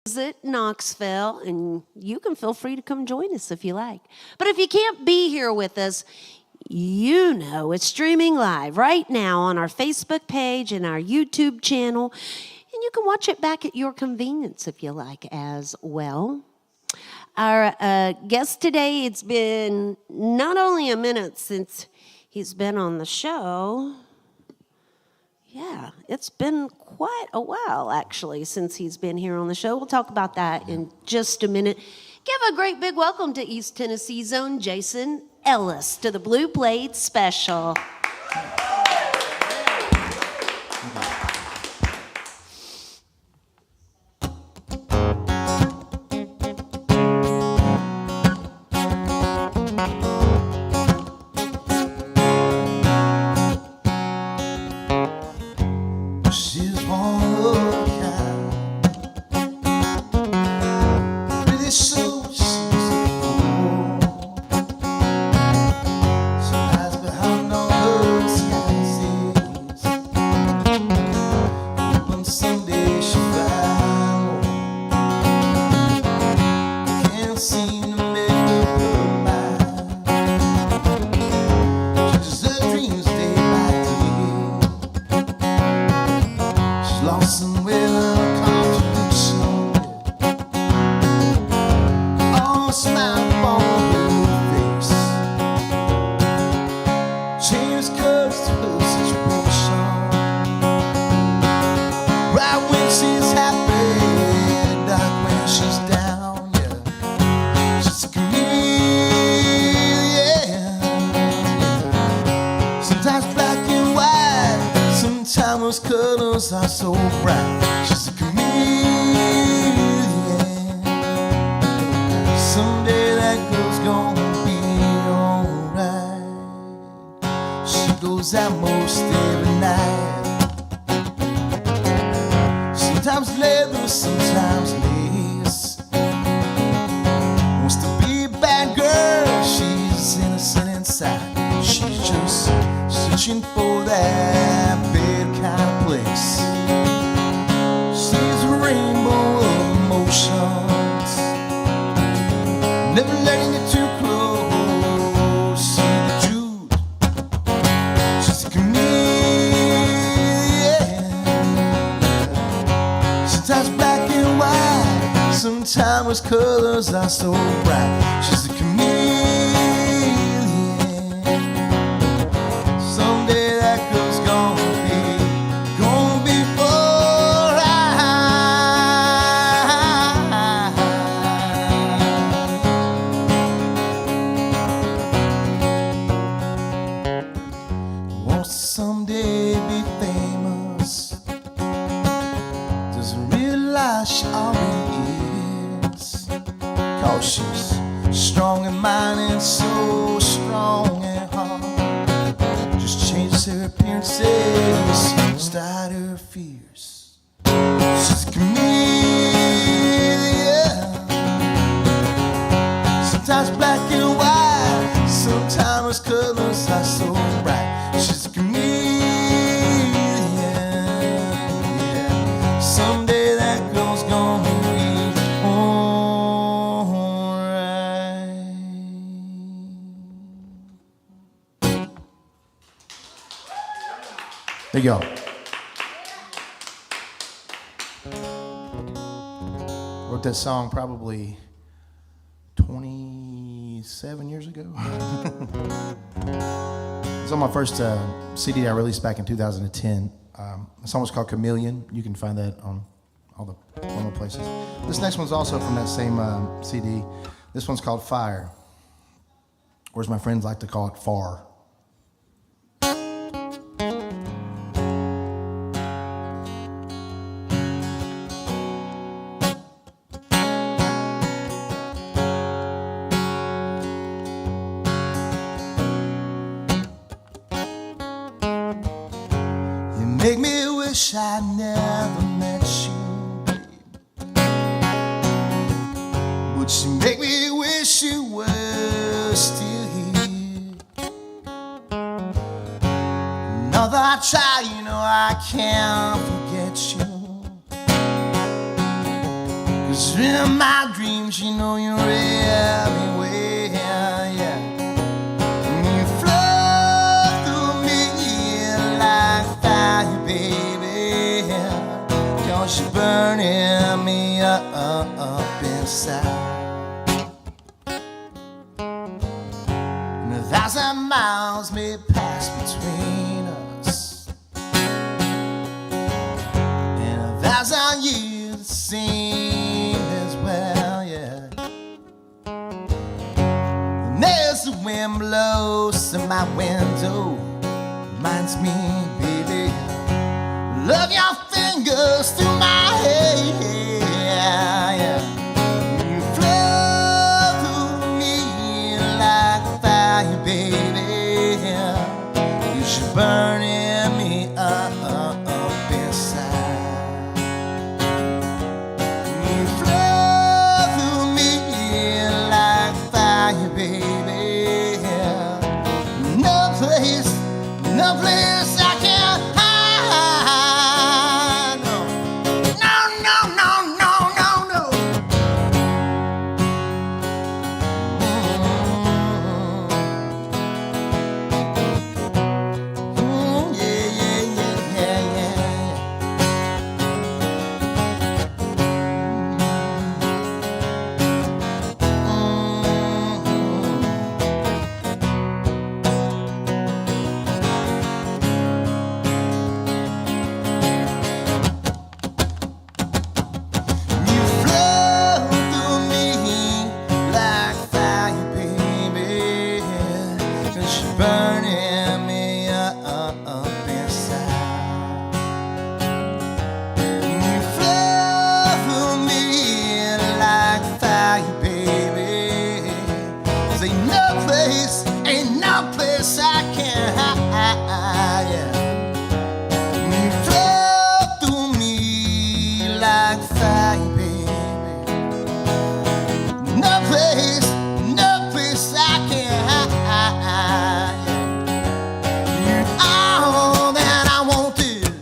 Visit Knoxville, and you can feel free to come join us if you like. But if you can't be here with us, you know it's streaming live right now on our Facebook page and our YouTube channel, and you can watch it back at your convenience if you like as well. Our guest today, it's been not only a minute since he's been on the show. Yeah, it's been quite a while, actually, since he's been here on the show. We'll talk about that in just a minute. Give a great big welcome to East Tennessee's own Jason Ellis to the Blue Plate Special. Colors are so bright. She's a chameleon. Someday that girl's gonna be alright. She goes out most every night. Sometimes leather, sometimes lace. Wants to be a bad girl. She's innocent inside. She's just searching for that kind of place. She's a rainbow of emotions, never letting it too close. See the truth, she's a chameleon. Sometimes black and white, sometimes colors are so bright. She's a chameleon. Someday that girl's gonna someday be famous. Doesn't realize she already is. Cause she's strong in mind and so strong at heart. Just changes her appearances, start her fears. She's a chameleon. Sometimes black and white, sometimes colors are so bright. She's a chameleon, yeah. Someday that girl's gonna be alright. There you go. Wrote that song probably 27 years ago. It's on my first CD I released back in 2010. The song was called Chameleon. You can find that on all the normal places. This next one's also from that same CD. This one's called Fire, or as my friends like to call it, Far. Make me wish I never met you, babe. Would she make me wish you were still here? Another I try, you know I can't forget you. 'Cause 'cause in my dreams, you know you're everywhere, yeah. And you flow through me like fire, baby, 'cause you're burning me up inside. And 1,000 miles may pass between us, and 1,000 years seem as well, yeah. And as the wind blows in my window, reminds me, baby, love your fingers through my hair, yeah. You flow through me like fire, baby, 'cause you're burning me up inside. You flow through me like fire, baby. No place I can hide. No, no, no, no, no, no, no. Yeah, yeah, yeah, yeah, yeah. You flow through me like fire, baby, 'cause you're burning me up inside. You flow through me like fire, baby, 'cause ain't no place I can hide, yeah. You flow through me like fire, baby. No place I can hide. You're all that I wanted,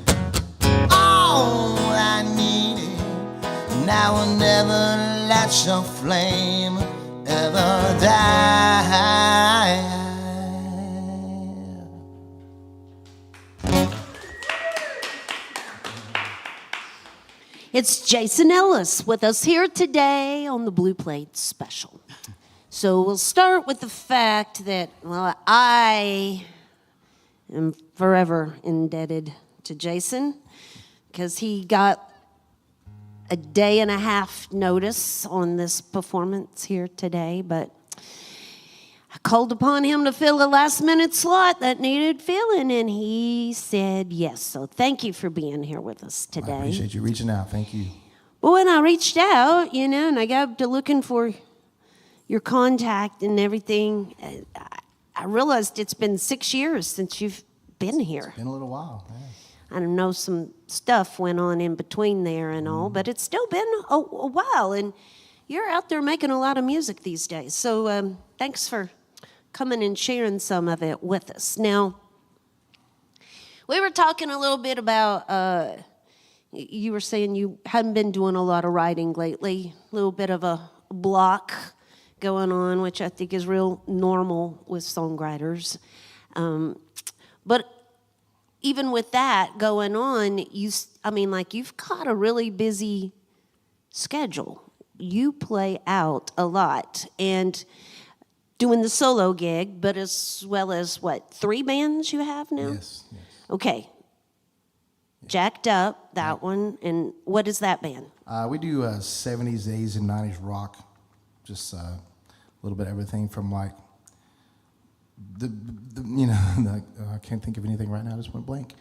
all I needed, and I will never let your flame ever die. It's Jason Ellis with us here today on the Blue Plate Special. So we'll start with the fact that, well, I am forever indebted to Jason because he got a day and a half notice on this performance here today, but I called upon him to fill a last-minute slot that needed filling, and he said yes. So thank you for being here with us today. I appreciate you reaching out. Thank you. Well, when I reached out, and I got to looking for your contact and everything, I realized it's been 6 years since you've been here. It's been a little while. Yeah. I don't know, some stuff went on in between there and all, but it's still been a while, and you're out there making a lot of music these days. So thanks for coming and sharing some of it with us. Now, we were talking a little bit about, you were saying you hadn't been doing a lot of writing lately, a little bit of a block going on, which I think is real normal with songwriters. But even with that going on, you've got a really busy schedule. You play out a lot and doing the solo gig, but as well as 3 bands you have now? Yes. Okay. Jacked Up, that one, and what is that band? We do 70s, 80s, and 90s rock. Just a little bit of everything from like I can't think of anything right now. I just went blank.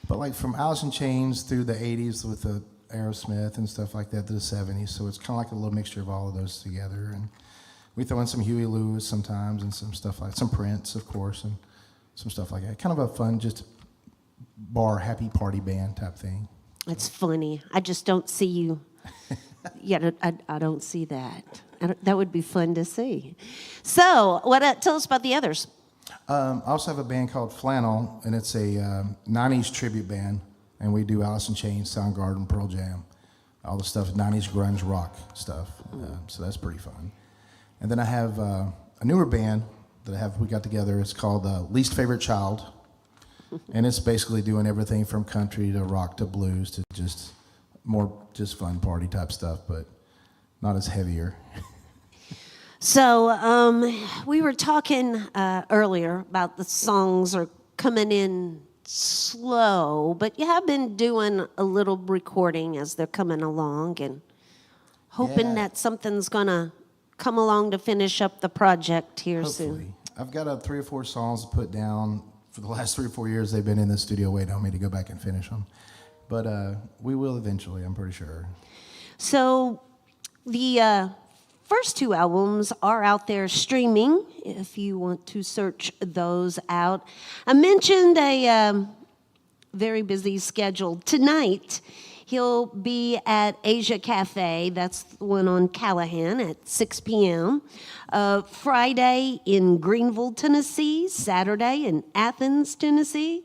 But like from Alice in Chains through the 80s with the Aerosmith and stuff like that to the 70s. So it's kind of like a little mixture of all of those together. And we throw in some Huey Lewis sometimes and some stuff like some Prince, of course, and some stuff like that. Kind of a fun, just bar, happy party band type thing. It's funny. I just don't see you. Yeah, I don't see that. That would be fun to see. So, tell us about the others. I also have a band called Flannel, and it's a 90s tribute band, and we do Alice in Chains, Soundgarden, Pearl Jam. all the stuff, 90s grunge rock stuff. So that's pretty fun. And then I have a newer band that we got together. It's called Least Favorite Child. And it's basically doing everything from country to rock to blues to just fun party type stuff, but not as heavier. So we were talking earlier about the songs are coming in slow, but you have been doing a little recording as they're coming along and hoping that something's going to come along to finish up the project here soon. I've got 3 or 4 songs to put down. For the last 3 or 4 years, they've been in the studio waiting on me to go back and finish them. But we will eventually, I'm pretty sure. So the first 2 albums are out there streaming if you want to search those out. I mentioned a very busy schedule. Tonight, he'll be at Asia Cafe. That's the one on Callahan at 6 p.m. Friday in Greenville, Tennessee. Saturday in Athens, Tennessee.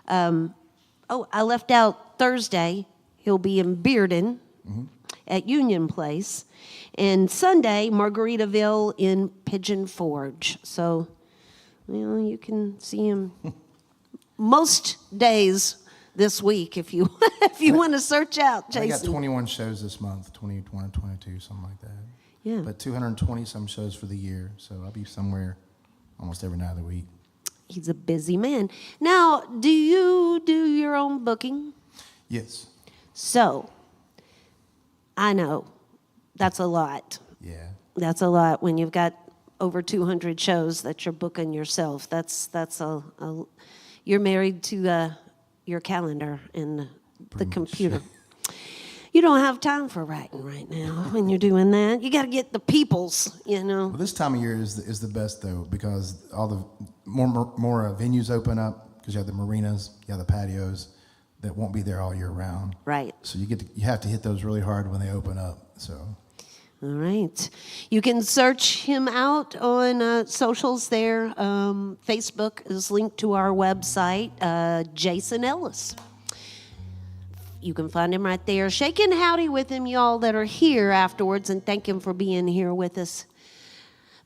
I left out Thursday. He'll be in Bearden at Union Place. And Sunday, Margaritaville in Pigeon Forge. So, you can see him most days this week if you want to search out Jason. I got 21 shows this month, 21 or 22, something like that. Yeah. But 220-some shows for the year, so I'll be somewhere almost every night of the week. He's a busy man. Now, do you do your own booking? Yes. So, I know that's a lot. Yeah. That's a lot when you've got over 200 shows that you're booking yourself. That's you're married to your calendar and the computer. You don't have time for writing right now when you're doing that. You got to get the peoples, Well, this time of year is the best, though, because all the more venues open up, because you have the marinas, you have the patios that won't be there all year round. Right. So you have to hit those really hard when they open up. So. All right. You can search him out on socials there. Facebook is linked to our website, Jason Ellis. You can find him right there. Shake and howdy with him, y'all that are here afterwards, and thank him for being here with us.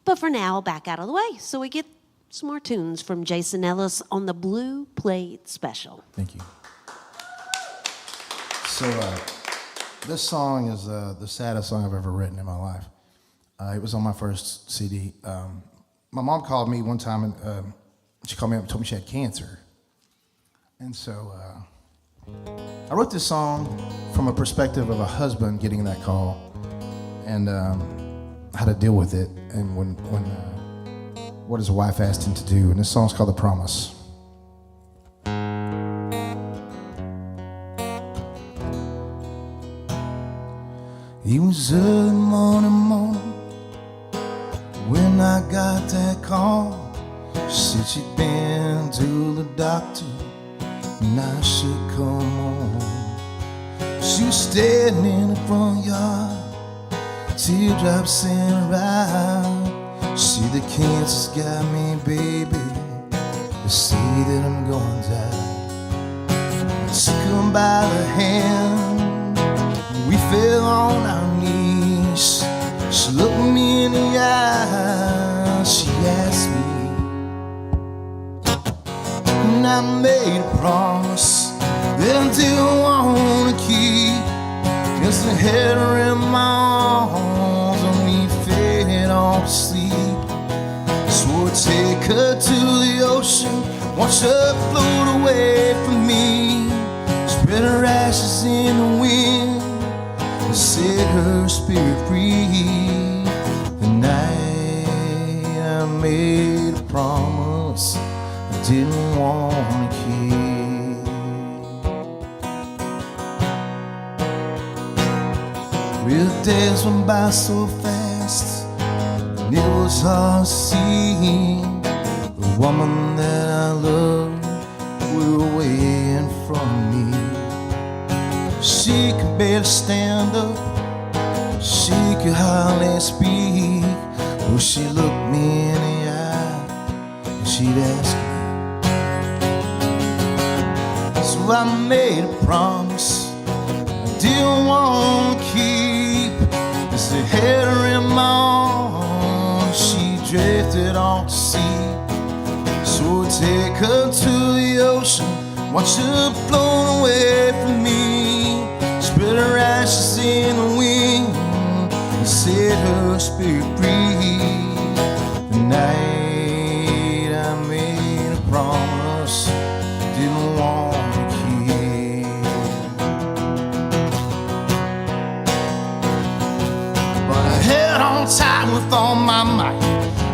But for now, back out of the way so we get some more tunes from Jason Ellis on the Blue Plate Special. Thank you. So this song is the saddest song I've ever written in my life. It was on my first CD. My mom called me one time, and she called me up and told me she had cancer. And so I wrote this song from a perspective of a husband getting that call and how to deal with it and when what his wife asked him to do. And this song's called The Promise. It was early morning when I got that call. She said she'd been to the doctor and I should come home. She was standing in the front yard, teardrops in her eye. See, the cancer's got me, baby. They say that I'm gonna die. I took her by the hand, we fell on our knees. She looked me in the eye, she asked me, and I made a promise that I didn't want to keep. Just to had her in my arms and we faded off to sleep. Swore I'd take her to the ocean, watch her float away from me, spread her ashes in the wind and set her spirit free. The night I made a promise I didn't want to keep. Real days went by so fast, and it was hard to see the woman that I loved was away in front of me. She could barely stand up, she could hardly speak. Oh, she looked me in the eye and she'd ask me. So I made a promise I didn't want to cut to the ocean, watch her float away from me. Spread her ashes in the wind and set her spirit free. The night I made a promise didn't want to keep, but I held on tight with all my might.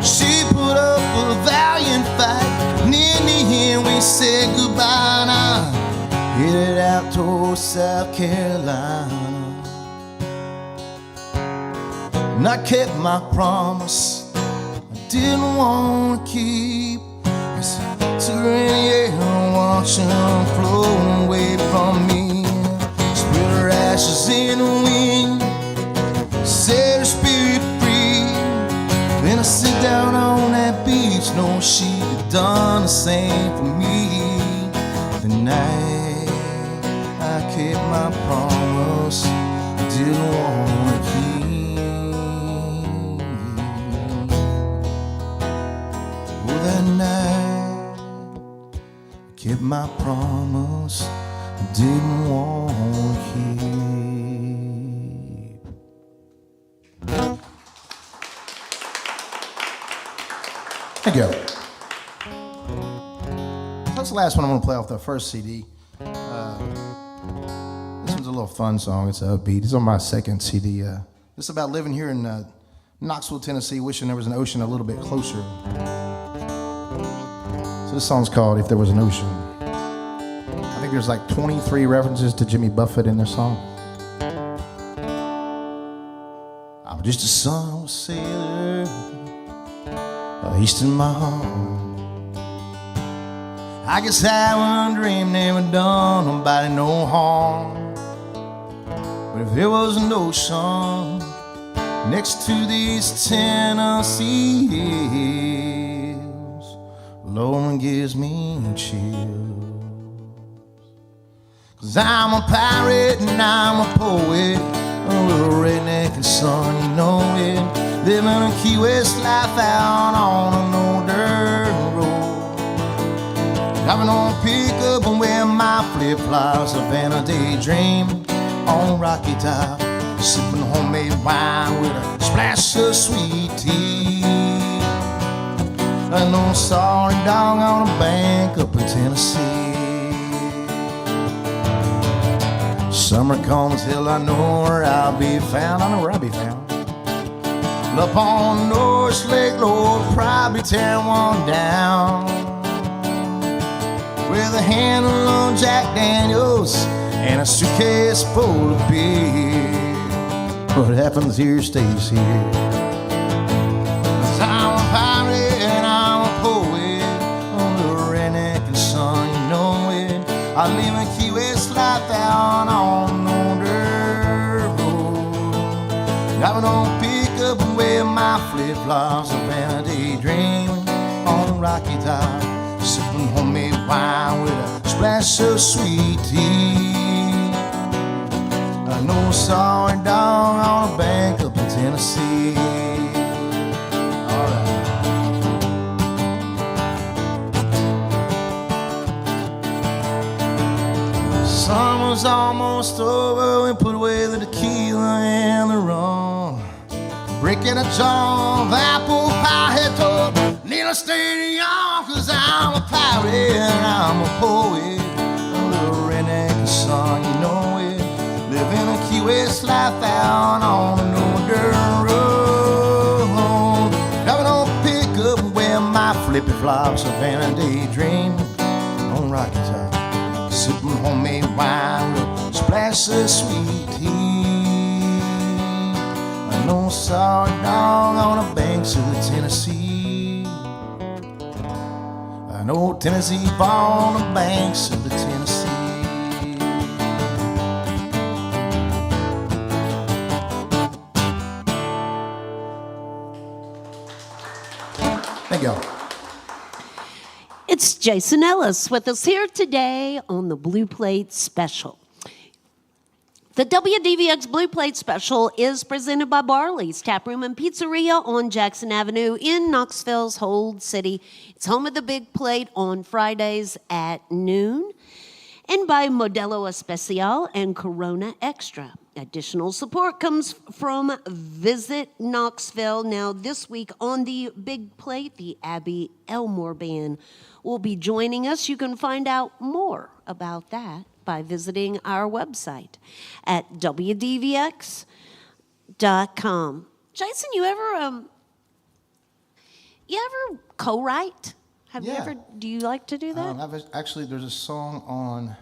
She put up a valiant fight, and in the end we said goodbye. Now headed out towards South Carolina, and I kept my promise I didn't want to keep. As I took her in the air and watched her float away from me. Spread her ashes in the wind, set her spirit free. Then I sit down on that beach, know she'd have done the same for me. The night I kept my promise I didn't want to keep. Oh, that night I kept my promise I didn't want to keep. Thank you. That's the last one I'm going to play off the first CD. This one's a little fun song. It's upbeat. It's on my second CD. This is about living here in Knoxville, Tennessee, wishing there was an ocean a little bit closer. So this song's called If There Was an Ocean. I think there's like 23 references to Jimmy Buffett in this song. I'm just a son sailor, east in my heart. I guess I one dream never done nobody no harm. But if there was an ocean next to these Tennessee hills, Lord, gives me chills. 'Cause I'm a pirate and I'm a poet, a little redneck and son, you know it. Living a Key West life out on an old dirt road. Driving on pickup and wearing my flip-flops, having a daydream on Rocky Top, sipping homemade wine with a splash of sweet tea. I know a sorry dog on a bank up in Tennessee. Summer comes, hell, I know where I'll be found. I know where I'll be found. Up on North Lake, Lord, probably tear one down with a handle of Jack Daniels and a suitcase full of beer. What happens here stays here. 'Cause I'm a pirate and I'm a poet, a little redneck and son, you know it. I live in Key West life out on no dirt road. Driving on pickup and wear my flip-flops, a vanity dream on Rocky Top, sipping homemade wine with a splash of sweet tea. I know a sorry dog on a bank up in Tennessee. All right. Summer's almost over, we put away the tequila and the rum. Breaking a jar of apple pie head to need a stay young. 'Cause I'm a pirate and I'm a poet, a little redneck son, you know it. Living a Key West life out on an old dirt road. Driving on pickup and wear my flippy flops, a vanity dream on Rocky Top, sipping homemade wine with a splash of sweet tea. No sorry dog on the banks of the Tennessee. I know Tennessee on the banks of the Tennessee. Thank you. It's Jason Ellis with us here today on the Blue Plate Special. The WDVX Blue Plate Special is presented by Barley's Taproom and Pizzeria on Jackson Avenue in Knoxville's Hold City. It's home of the Big Plate on Fridays at noon. And by Modelo Especial and Corona Extra. Additional support comes from Visit Knoxville. Now, this week on the Big Plate, the Abby Elmore Band will be joining us. You can find out more about that by visiting our website at WDVX.com. Jason, you ever co-write? Do you like to do that? Actually, there's a song on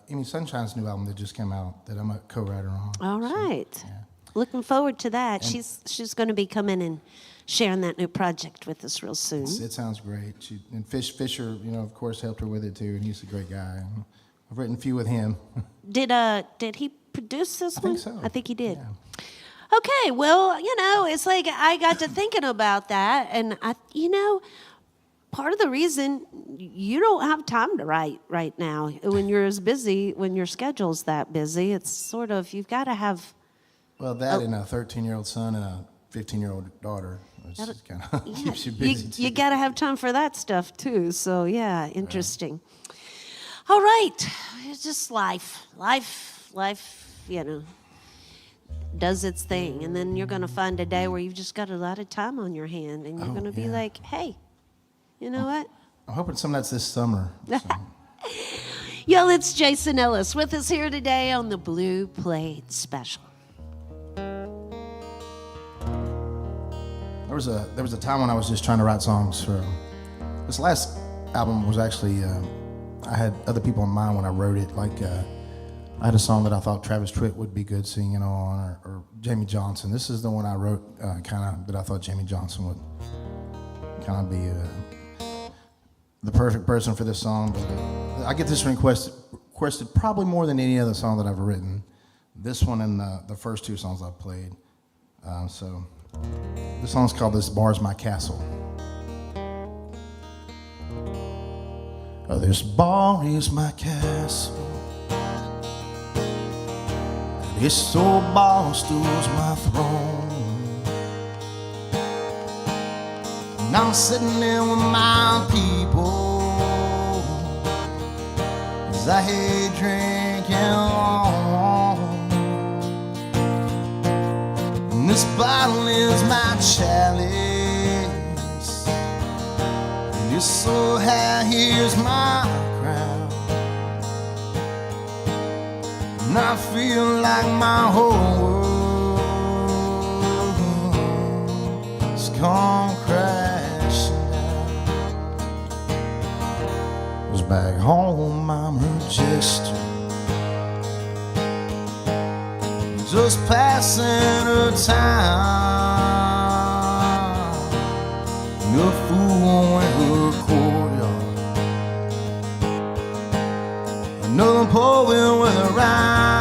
Amy Sunshine's new album that just came out that I'm a co-writer on. All right. So, yeah. Looking forward to that. She's going to be coming and sharing that new project with us real soon. It sounds great. And Fisher, of course, helped her with it too, and he's a great guy. I've written a few with him. Did he produce this one? I think so. I think he did. Yeah. Okay, well, it's like I got to thinking about that, and part of the reason you don't have time to write right now when you're as busy, when your schedule's that busy, it's sort of, you've got to have... Well, that and a 13-year-old son and a 15-year-old daughter. It kind of keeps you busy, too. You got to have time for that stuff, too. So, yeah, interesting. Right. All right. It's just life. Life, does its thing. And then you're going to find a day where you've just got a lot of time on your hand, and you're going to be like, hey... You know what? I'm hoping some of that's this summer. So. Yo, it's Jason Ellis with us here today on the Blue Plate Special. There was a time when I was just trying to write songs for this last album. Was actually I had other people in mind when I wrote it. Like I had a song that I thought Travis Tritt would be good singing on, or Jamie Johnson. This is the one I wrote that I thought Jamie Johnson would kind of be the perfect person for this song. But I get this requested probably more than any other song that I've written. This one and the first two songs I've played. So this song's called "This Bar's My Castle." Oh, this bar is my castle. This old bar stool's my throne. And I'm sitting there with my people as I hate drinking alone. And this bottle is my chalice, and this soul here's my crown. And I feel like my whole world has gone crashing down. 'Cause back home I'm registered, just passing her time. No fool in her courtyard, another poet with a rhyme.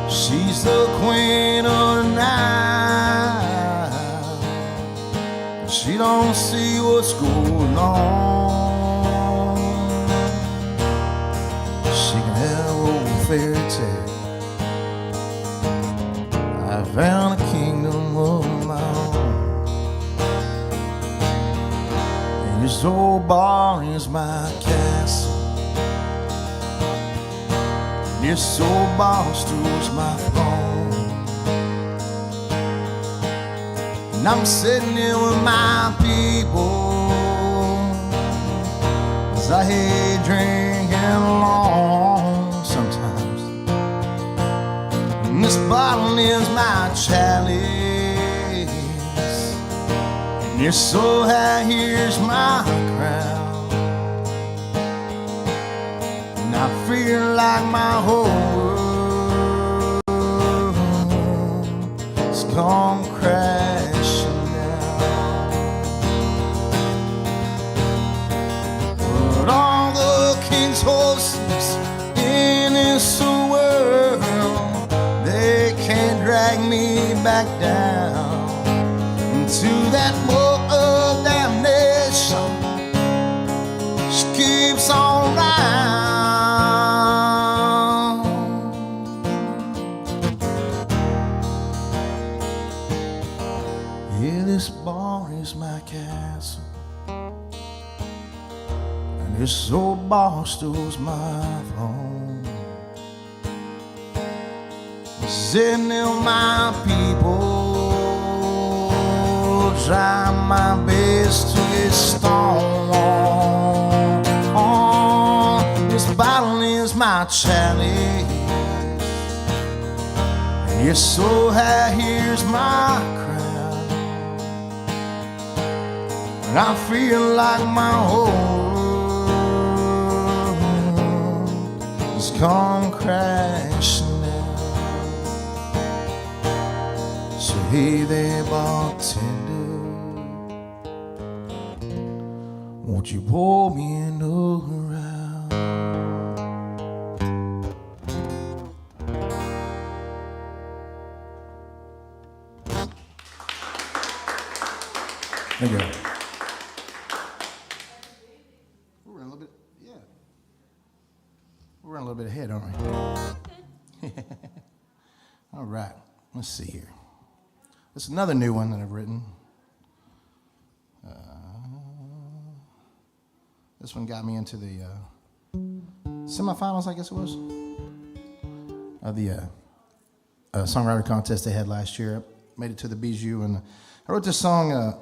She's the queen of the night. She don't see what's going on. She can have an old fairy tale. I found a kingdom of my own, and this old bar is my castle. This old bar stool's my throne. And I'm sitting here with my people as I hate drinking alone sometimes. And this bottle is my chalice, and this soul here's my crown. And I feel like my whole world has gone crashing down. But all the king's horses in this world, they can't drag me back down into that boat of damnation. She keeps on riding. This old bar stool's my throne. Sitting in my people, try my best to get stoned. This bottle is my chalice, and you're so high, here's my crown. And I feel like my whole world has come crashing down. So hey there, bartender, won't you pour me another round? There you go. We're running a little bit, yeah. We're running a little bit ahead, aren't we? All right, let's see here. This is another new one that I've written. This one got me into the semifinals, I guess it was, of the songwriter contest they had last year. I made it to the Bijou, and I wrote this song.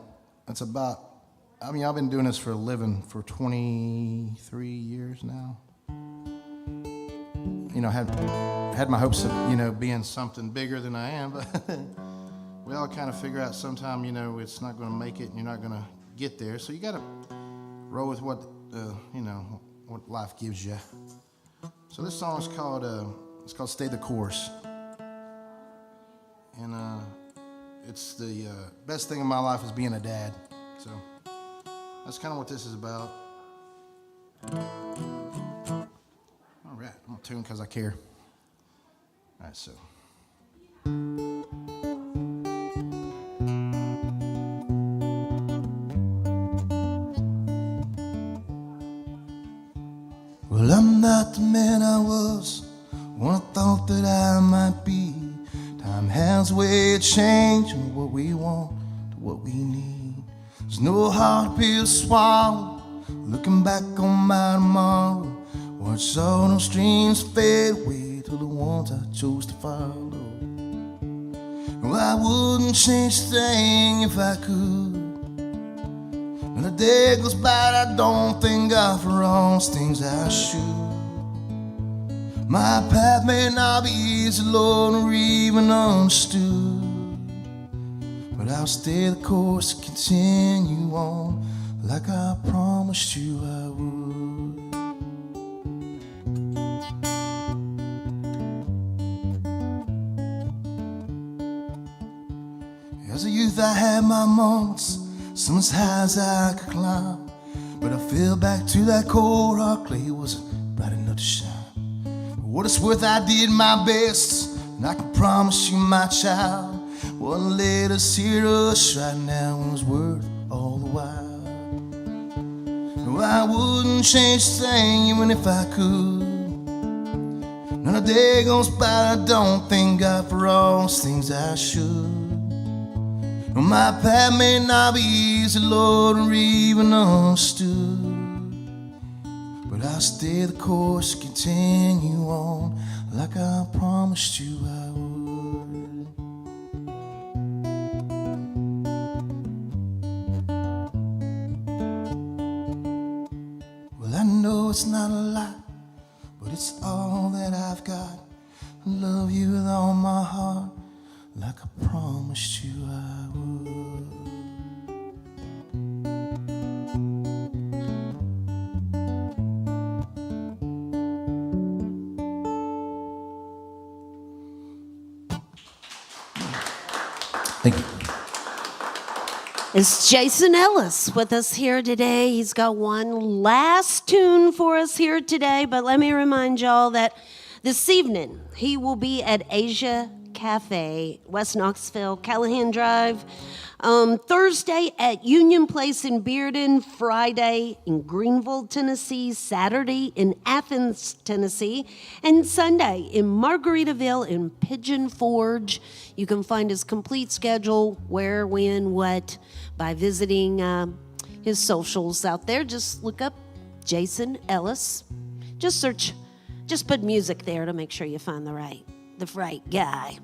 It's about, I've been doing this for a living for 23 years now. Had my hopes of, being something bigger than I am, but we all kind of figure out sometime, it's not going to make it and you're not going to get there. So you got to roll with what, what life gives you. So this song is called, Stay the Course. And it's the best thing in my life is being a dad. So that's kind of what this is about. All right, I'm going to tune because I care. All right, so. Well, I'm not the man I was when I thought that I might be. Time has a way of changing what we want to what we need. There's no hard pill to swallow. Looking back on my tomorrow, watch all those dreams fade away to the ones I chose to follow. Well, I wouldn't change a thing if I could. When a day goes by, I don't thank God for all those things I should. My path may not be easy, Lord, or even understood, but I'll stay the course and continue on like I promised you I would. As a youth I had my moments, some as high as I could climb, but I fell back to that cold rock clay, wasn't bright enough to shine. For what it's worth, I did my best, and I can promise you, my child, what led us here to us right now was worth all the while. No, I wouldn't change a thing even if I could. Not a day goes by, I don't thank God for all those things I should. No, my path may not be easy, Lord, or even understood, but I'll stay the course, continue on like I promised you I would. Well, I know it's not a lot, but it's all that I've got. I love you with all my heart, like I promised you I would. Thank you. It's Jason Ellis with us here today. He's got one last tune for us here today, but let me remind y'all that this evening he will be at Asia Cafe, West Knoxville, Callahan Drive. Thursday at Union Place in Bearden, Friday in Greenville, Tennessee, Saturday in Athens, Tennessee, and Sunday in Margaritaville in Pigeon Forge. You can find his complete schedule, where, when, what, by visiting his socials out there. Just look up Jason Ellis. Just put music there to make sure you find the right guy.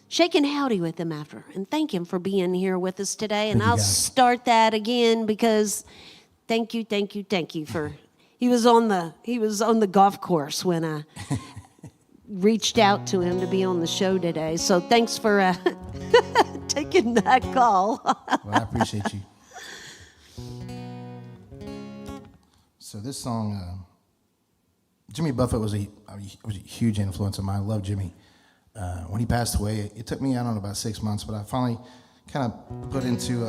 Shake and howdy with him after, and thank him for being here with us today. And I'll start that again because thank you for. He was on the golf course when I reached out to him to be on the show today. So thanks for taking that call. Well, I appreciate you. So this song, Jimmy Buffett was a huge influence of mine. I love Jimmy. When he passed away, it took me, I don't know, about 6 months, but I finally kind of put into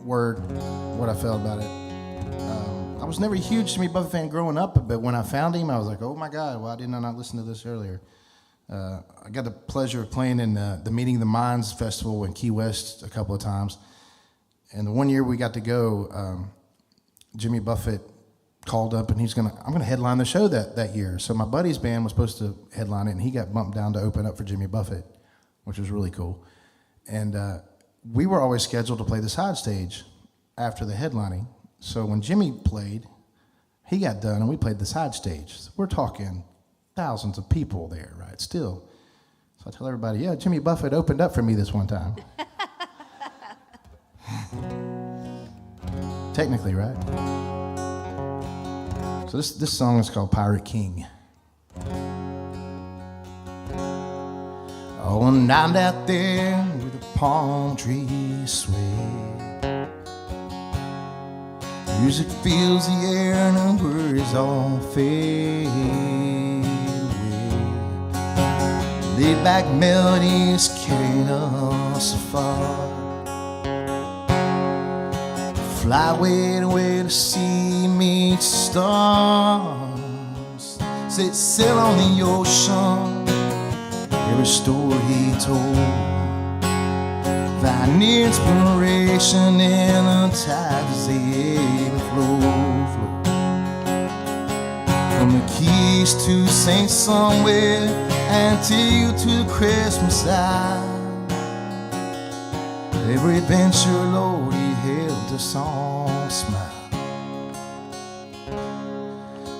word what I felt about it. I was never a huge Jimmy Buffett fan growing up, but when I found him, I was like, oh my God, why didn't I not listen to this earlier? I got the pleasure of playing in the Meeting the Minds Festival in Key West a couple of times. And the one year we got to go, Jimmy Buffett called up and I'm gonna headline the show that year. So my buddy's band was supposed to headline it, and he got bumped down to open up for Jimmy Buffett, which was really cool. And we were always scheduled to play the side stage after the headlining. So when Jimmy played, he got done and we played the side stage. So we're talking thousands of people there, right? Still. So I tell everybody, yeah, Jimmy Buffett opened up for me this one time. Technically, right? So this song is called Pirate King. Oh, and I'm out there where the palm trees sway. Music fills the air and the words all fade away. Laid back melodies carrying us afar. Fly away to see me stars. Set sail on the ocean, every story he told. Find inspiration in the tides they ebb and flow. From the Keys to St. Somewhere, Antigua to the Christmas Isle. Every adventure, Lord, he held us all smile.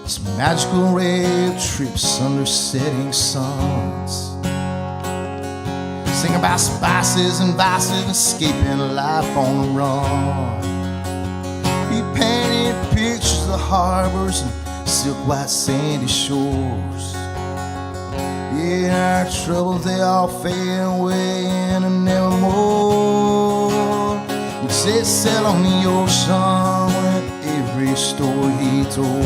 This magical rail trips under setting suns, sing about spices and vices, escaping life on the run. He painted pictures of harbors and silk white sandy shores. Yeah, our troubles, they all fade away into nevermore. He set sail on the ocean with every story he told.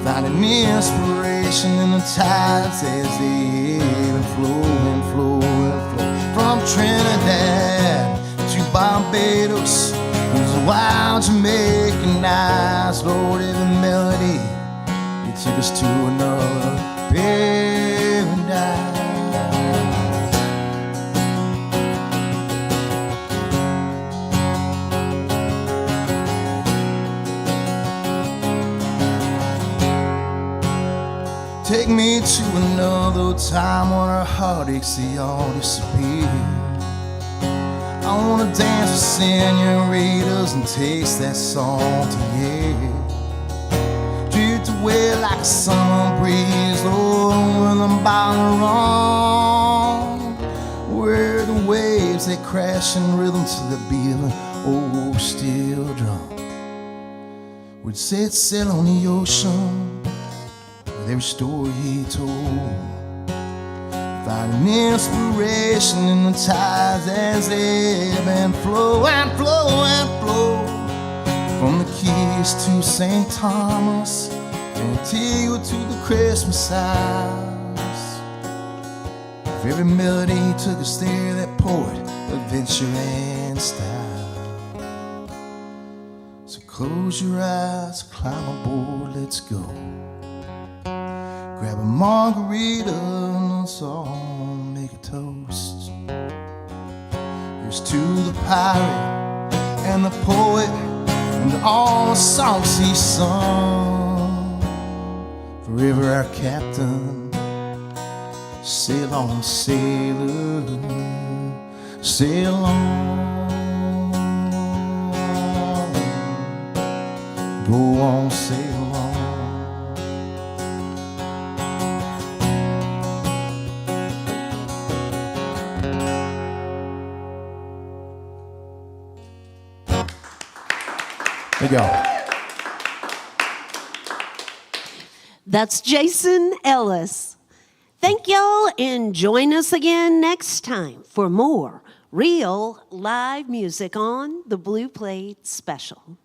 Finding inspiration in the tides as they ebb and flow and flow and flow. From Trinidad to Barbados, those wild Jamaican nights, Lord, every melody, it took us to another paradise. Take me to another time when our heartaches, they all disappear. I wanna dance with senoritas and taste that salty air. Drift away like a summer breeze, Lord, when I'm bound to run. Where the waves, they crash in rhythm to the beat of an old steel drum. We'd set sail on the ocean, every story he told. Finding inspiration in the tides as they ebb and flow and flow and flow. From the Keys to St. Thomas, Antigua to the Christmas Isles. For every melody he took us there, that poet, adventure and style. So close your eyes, climb aboard, let's go. Grab a margarita and let's all make a toast. Here's to the pirate and the poet and all the songs he sung. Forever our captain, sail on, sailor, sail on. go on, sail on. Thank y'all. That's Jason Ellis. Thank y'all, and join us again next time for more real live music on the Blue Plate Special.